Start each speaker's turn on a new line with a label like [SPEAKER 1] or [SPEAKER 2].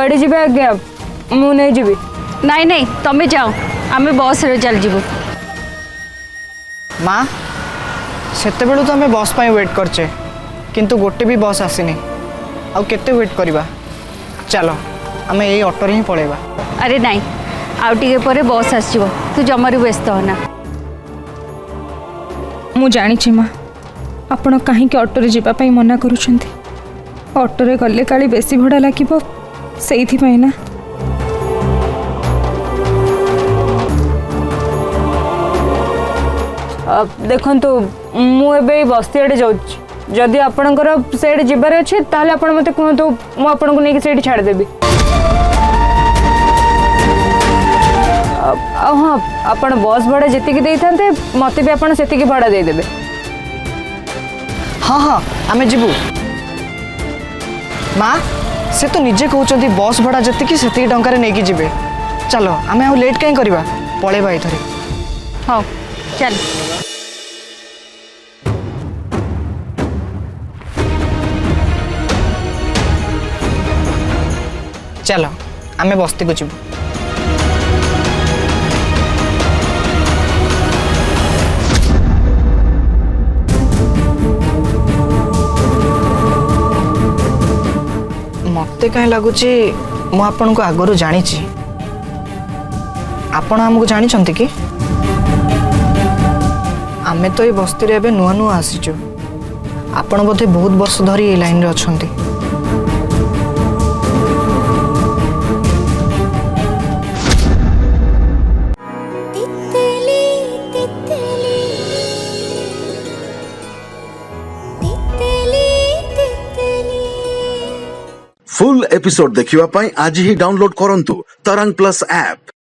[SPEAKER 1] गाड़ी जी आज्ञा मु नहीं जी।
[SPEAKER 2] नहीं नहीं तमें जाओ आमे बस रे चल जीवु।
[SPEAKER 3] माँ सेते बेलू तो आम बस पाई वेट करचे किंतु गोटे भी बस आसीनी आउ केते वेट करवा। चलो आम यही ऑटो रे ही पळेबा।
[SPEAKER 2] अरे नहीं आउ टिके परे बस आसीबो तू जमारू व्यस्त होना।
[SPEAKER 1] मु जानी माँ आपण कहीं ऑटो रे जीवा पाई मना करूछंती। ऑटो रे गले काली बेसी भड़ा लागिबो सेइथि पई ना। देखंतु मु एबे बस्ती आडे जाउछ जदि आपणकर सेड जिबार अछि ताले आपण मते कहंतु मु आपण को नेकी सेड छाड़ देबी। हाँ आपण बस भाड़ा जेतिकी देइथांते मते भी आपण सेतिकी भाड़ा दे देबे।
[SPEAKER 3] हाँ हाँ आम जीवु। माँ से तो निजे कहते बस भड़ा जी से टकर नहीं जी। चलो आम आ लेट कहीं करवा पलैबा ये।
[SPEAKER 2] हाँ चल।
[SPEAKER 3] चलो आम बस्ती को जीवु। मत कहीं लगुच मु आपण को आगु जानी आपण आमको जानी कि आम तो ये बस्ती रे एबे नुआ नुआ आसीचु। आपण बोधे बहुत वर्ष धरी ये लाइन रे अछंती।
[SPEAKER 4] फुल एपिसोड देखिवा पाई आज ही डाउनलोड करंतु तरंग प्लस ऐप।